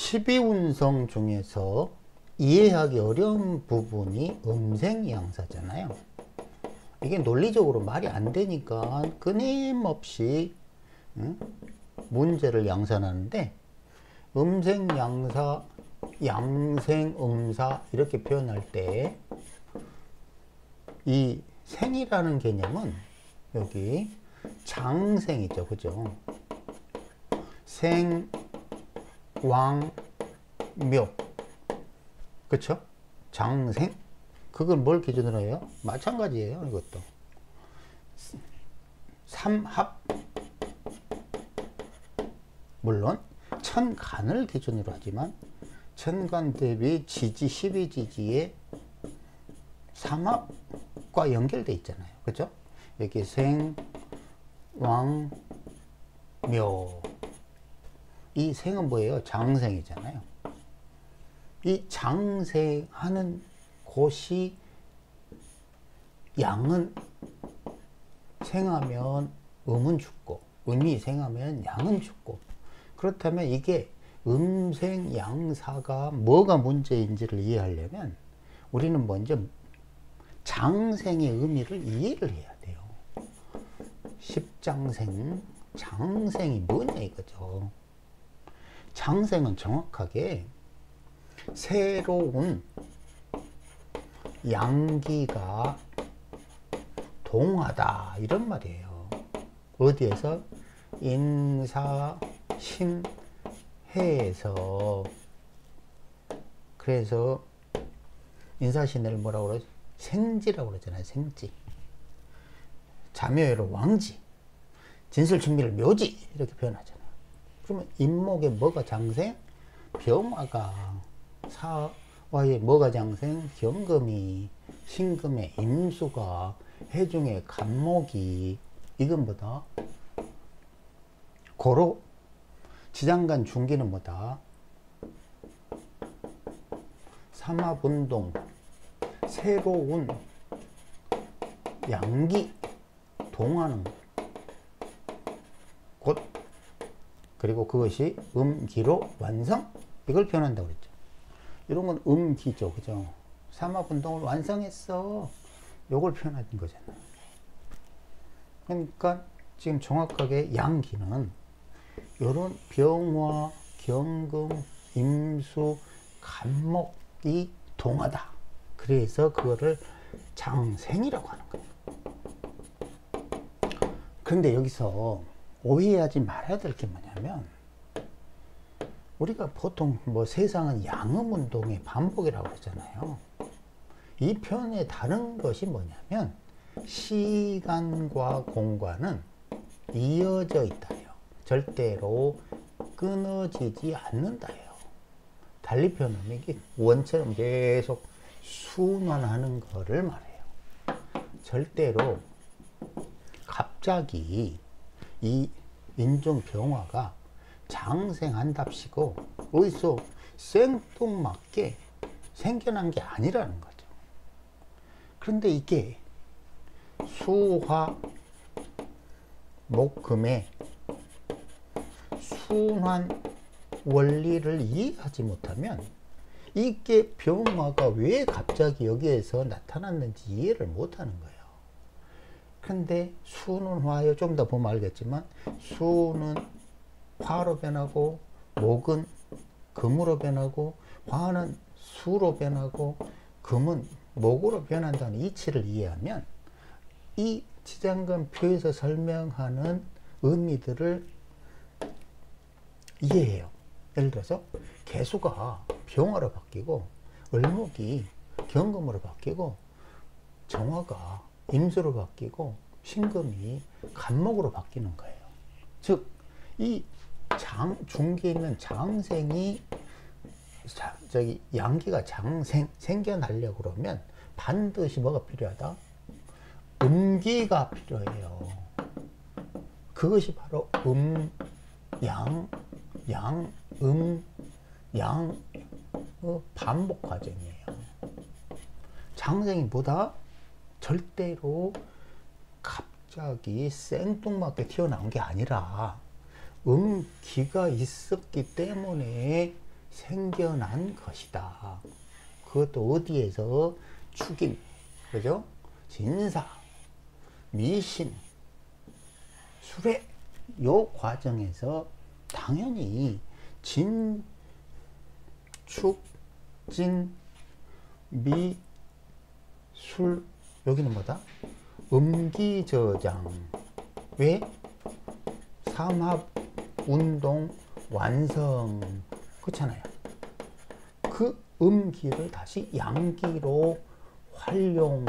십이운성 중에서 이해하기 어려운 부분이 음생양사잖아요. 이게 논리적으로 말이 안 되니까 끊임없이 문제를 양산하는데, 음생양사, 양생음사 이렇게 표현할 때 이 생이라는 개념은 여기 장생이죠, 그죠? 생, 왕, 묘, 그쵸? 장생, 그걸 뭘 기준으로 해요? 마찬가지예요, 이것도. 삼합, 물론 천간을 기준으로 하지만 천간 대비 지지 12지지의 삼합과 연결돼 있잖아요, 그죠? 여기 생, 왕, 묘, 이 생은 뭐예요? 장생이잖아요. 이 장생하는 곳이, 양은 생하면 음은 죽고 음이 생하면 양은 죽고, 그렇다면 이게 음생양사가 뭐가 문제인지를 이해하려면 우리는 먼저 장생의 의미를 이해를 해야 돼요. 십장생, 장생이 뭐냐 이거죠. 장생은 정확하게 새로운 양기가 동하다 이런 말이에요. 어디에서? 인사, 신, 해에서. 그래서 인사신을 뭐라고 그러죠? 생지라고 그러잖아요. 생지. 자묘회로 왕지, 진술충미를 묘지 이렇게 표현하잖아요. 그러면 임목에 뭐가 장생? 병화가. 사화에 뭐가 장생? 경금이. 신금에 임수가. 해중에 간목이. 이건 뭐다? 고로. 지장간 중기는 뭐다? 삼합운동, 새로운 양기 동하는 곳, 그리고 그것이 음기로 완성, 이걸 표현한다고 그랬죠. 이런 건 음기죠, 그죠? 삼합운동을 완성했어, 요걸 표현하는 거잖아요. 그러니까 지금 정확하게 양기는 요런 병화, 경금, 임수, 간목이 동하다. 그래서 그거를 장생이라고 하는 거예요. 그런데 여기서 오해하지 말아야 될 게 뭐냐면, 우리가 보통 뭐 세상은 양음운동의 반복이라고 그러잖아요. 이 표현의 다른 것이 뭐냐면, 시간과 공간은 이어져 있다예요. 절대로 끊어지지 않는다예요. 달리 표현하면 이게 원처럼 계속 순환하는 거를 말해요. 절대로 갑자기 이 인종병화가 장생한답시고 어디서 생뚱맞게 생겨난 게 아니라는 거죠. 그런데 이게 수화 목금의 순환 원리를 이해하지 못하면 이게 병화가 왜 갑자기 여기에서 나타났는지 이해를 못하는 거예요. 근데 수는 화요, 좀 더 보면 알겠지만 수는 화로 변하고 목은 금으로 변하고 화는 수로 변하고 금은 목으로 변한다는 이치를 이해하면 이 지장간 표에서 설명하는 의미들을 이해해요. 예를 들어서 개수가 병화로 바뀌고 을목이 경금으로 바뀌고 정화가 임수로 바뀌고 신금이 간목으로 바뀌는 거예요. 즉 이 중기에 있는 장생이 양기가 생겨나려고 그러면 반드시 뭐가 필요하다? 음기가 필요해요. 그것이 바로 양, 양 반복 과정이에요. 장생이 뭐다? 절대로 갑자기 생뚱맞게 튀어나온 게 아니라 음기가 있었기 때문에 생겨난 것이다. 그것도 어디에서? 축임, 그죠? 진사, 미신, 수레, 요 과정에서 당연히 진, 축, 진, 미, 술, 여기는 뭐다? 음기저장. 왜? 삼합, 운동, 완성. 그렇잖아요. 그 음기를 다시 양기로 활용.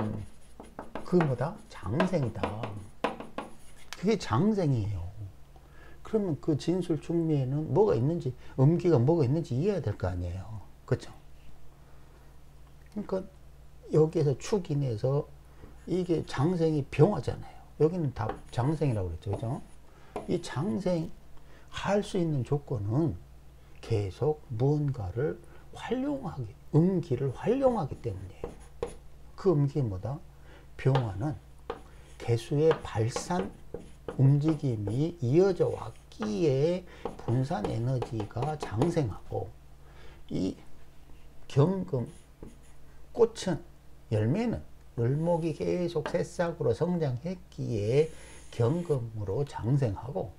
그 뭐다? 장생이다. 그게 장생이에요. 그러면 그 진술충미에는 뭐가 있는지, 음기가 뭐가 있는지 이해해야 될 거 아니에요. 그렇죠? 그러니까 여기에서 축인에서 이게 장생이 병화잖아요. 여기는 다 장생이라고 그랬죠. 그죠? 이 장생 할 수 있는 조건은 계속 무언가를 활용하기, 음기를 활용하기 때문이에요. 그 음기 뭐다? 병화는 개수의 발산 움직임이 이어져 왔기에 분산 에너지가 장생하고, 이 경금 꽃은, 열매는 을목이 계속 새싹으로 성장했기에 경금으로 장생하고,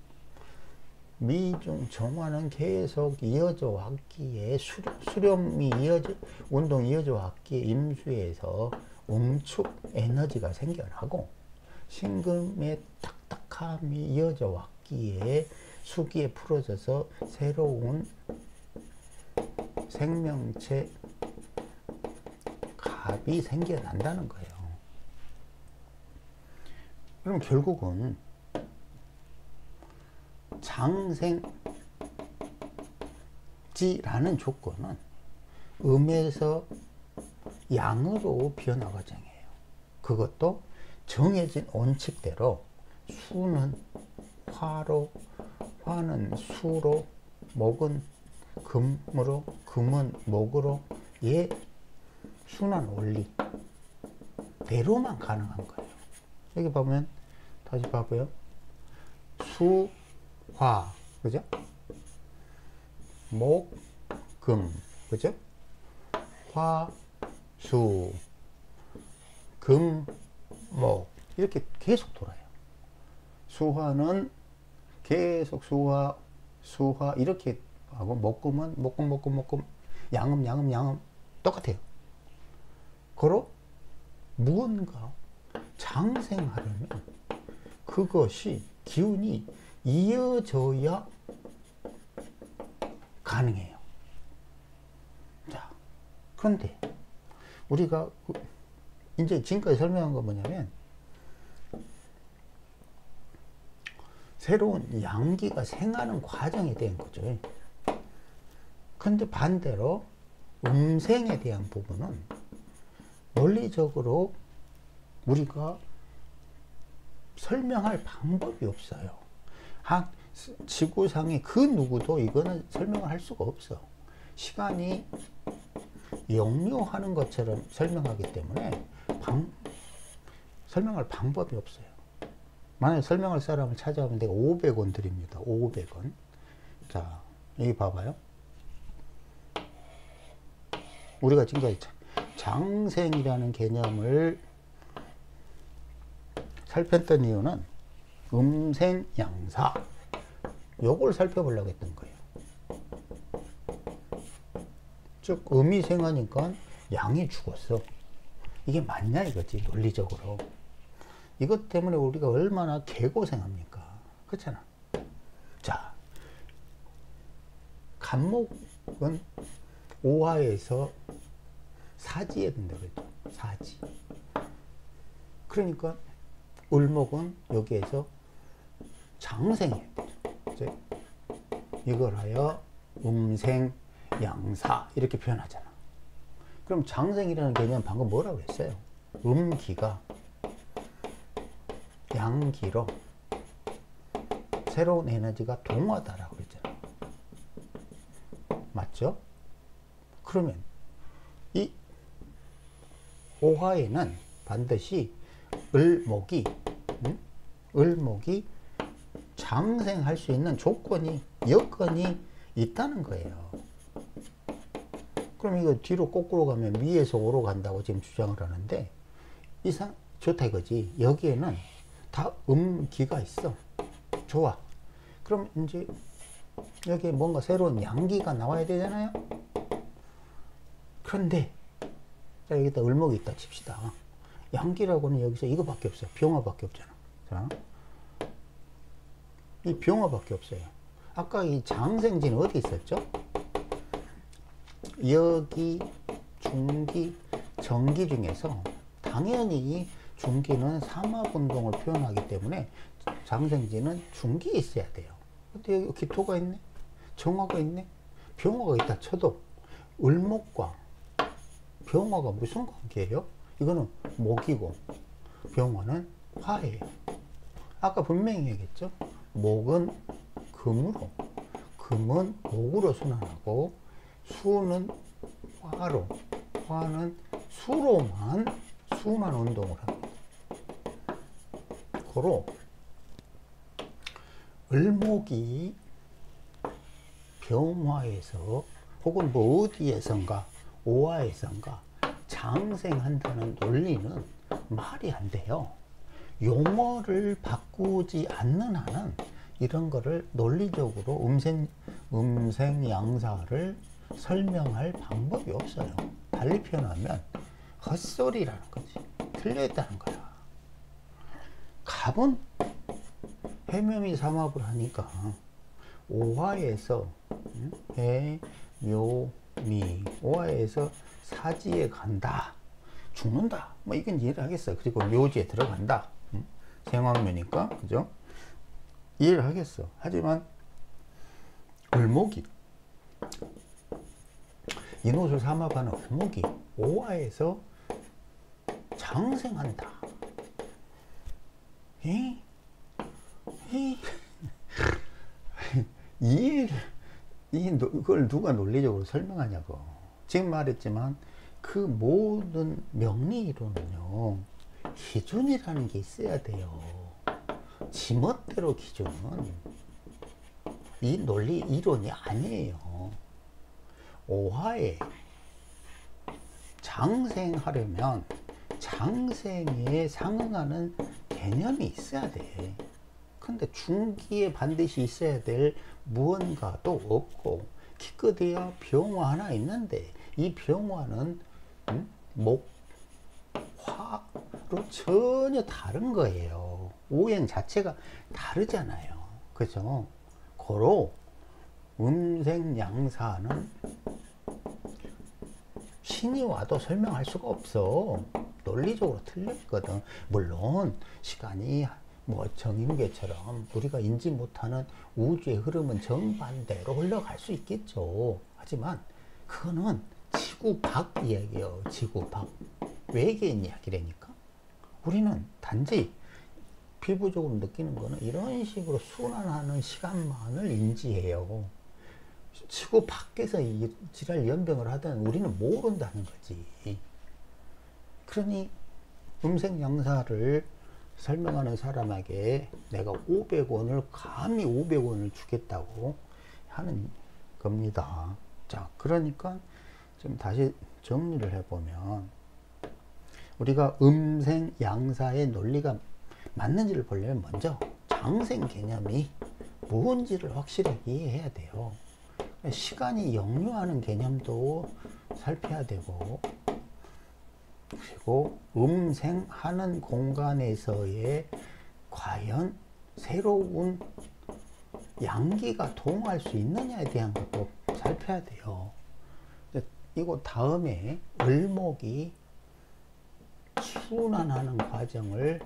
미중 정화는 계속 이어져 왔기에 수렴이 운동이 이어져 왔기에 임수에서 응축 에너지가 생겨나고, 신금의 딱딱함이 이어져 왔기에 수기에 풀어져서 새로운 생명체 갑이 생겨난다는 거예요. 그럼 결국은 장생지라는 조건은 음에서 양으로 변화 과정이에요. 그것도 정해진 원칙대로, 수는 화로, 화는 수로, 목은 금으로, 금은 목으로, 예, 순환 원리 대로만 가능한 거예요. 여기 보면 다시 봐봐요. 수, 화, 그죠? 목, 금, 그죠? 화, 수, 금, 목, 이렇게 계속 돌아요. 수화는 계속 수화, 수화 이렇게 하고, 목금은 목금, 양음 똑같아요. 그로 무언가 장생하려면 그것이 기운이 이어져야 가능해요. 자, 그런데 우리가 이제 지금까지 설명한 건 뭐냐면, 새로운 양기가 생하는 과정에 대한 거죠. 근데 반대로 음생에 대한 부분은 원리적으로 우리가 설명할 방법이 없어요. 지구상의 그 누구도 이거는 설명을 할 수가 없어. 시간이 역류하는 것처럼 설명하기 때문에 설명할 방법이 없어요. 만약에 설명할 사람을 찾아오면 내가 500원 드립니다. 500원. 자, 여기 봐봐요. 우리가 지금까지 장생이라는 개념을 살폈던 이유는 음생양사, 요걸 살펴보려고 했던 거예요. 즉 음이 생하니까 양이 죽었어. 이게 맞냐 이거지, 논리적으로. 이것 때문에 우리가 얼마나 개고생합니까? 그렇잖아. 자, 간목은 오화에서 사지에 든다 그랬죠. 사지. 그러니까 을목은 여기에서 장생해야 되죠. 이걸 하여 음생양사 이렇게 표현하잖아. 그럼 장생이라는 개념은 방금 뭐라고 했어요? 음기가 양기로 새로운 에너지가 동화다라고 그랬잖아. 맞죠? 그러면 이 오화에는 반드시 을목이 장생할 수 있는 조건이, 여건이 있다는 거예요. 그럼 이거 뒤로 거꾸로 가면 미에서 오로 간다고 지금 주장을 하는데 이상 좋다 이거지. 여기에는 다 음기가 있어. 좋아. 그럼 이제 여기에 뭔가 새로운 양기가 나와야 되잖아요. 그런데 자, 여기다 을목이 있다 칩시다. 양기라고는 여기서 이거밖에 없어요. 병화밖에 없잖아. 자, 이 병화밖에 없어요. 아까 이 장생지는 어디 있었죠? 여기, 중기, 정기 중에서 당연히 중기는 삼합운동을 표현하기 때문에 장생지는 중기에 있어야 돼요. 근데 여기 기토가 있네, 정화가 있네, 병화가 있다 쳐도 을목과 병화가 무슨 관계예요? 이거는 목이고 병화는 화예요. 아까 분명히 얘기했죠. 목은 금으로, 금은 목으로 순환하고 수는 화로, 화는 수만 운동을 합니다. 고로 을목이 병화에서 혹은 뭐 어디에선가 오화에선가 장생한다는 논리는 말이 안 돼요. 용어를 바꾸지 않는 한은 이런 거를 논리적으로 음생양사를 설명할 방법이 없어요. 달리 표현하면 헛소리라는 거지. 틀려있다는 거야. 갑은 해묘미 삼합을 하니까 오화에서 해, 묘, 미 오화에서 사지에 간다, 죽는다, 뭐 이건 이해를 하겠어요. 그리고 묘지에 들어간다, 생황묘니까, 그죠? 이해를 하겠어. 하지만 을목이 인옷을 삼합하는 을목이 오화에서 장생한다. 이걸 누가 논리적으로 설명하냐고. 지금 말했지만 그 모든 명리이론은요, 기준이라는 게 있어야 돼요. 지멋대로 기준은 이 논리 이론이 아니에요. 오화에 장생하려면 장생에 상응하는 개념이 있어야 돼. 근데 중기에 반드시 있어야 될 무언가도 없고, 기껏해야 병화 하나 있는데 이 병화는 목, 화로 전혀 다른 거예요. 오행 자체가 다르잖아요. 그죠? 고로 음생양사는 신이 와도 설명할 수가 없어. 논리적으로 틀렸거든. 물론 시간이 뭐 정인계처럼 우리가 인지 못하는 우주의 흐름은 정반대로 흘러갈 수 있겠죠. 하지만 그거는 지구 밖 이야기예요. 지구 밖 외계인 이야기라니까. 우리는 단지 피부적으로 느끼는 거는 이런 식으로 순환하는 시간만을 인지해요. 지구 밖에서 이 지랄 연병을 하던 우리는 모른다는 거지. 그러니 음생양사를 설명하는 사람에게 내가 500원을 감히 500원을 주겠다고 하는 겁니다. 자, 그러니까 좀 다시 정리를 해보면 우리가 음생양사의 논리가 맞는지를 보려면 먼저 장생 개념이 뭔지를 확실하게 이해해야 돼요. 시간이 역류하는 개념도 살펴야 되고, 그리고 음생하는 공간에서의 과연 새로운 양기가 동할 수 있느냐에 대한 것도 살펴야 돼요. 이거 다음에 을목이 순환하는 과정을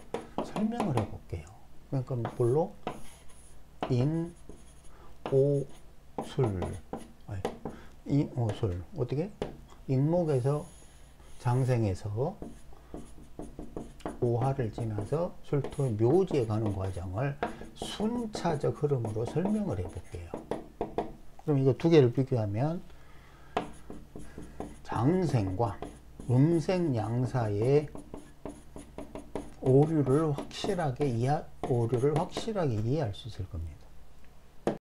설명을 해 볼게요. 그러니까 뭘로? 인오술 어떻게? 인목에서 장생에서 오화를 지나서 술토 묘지에 가는 과정을 순차적 흐름으로 설명을 해 볼게요. 그럼 이거 두 개를 비교하면 장생과 음생양사의 오류를 확실하게 이해할 수 있을 겁니다.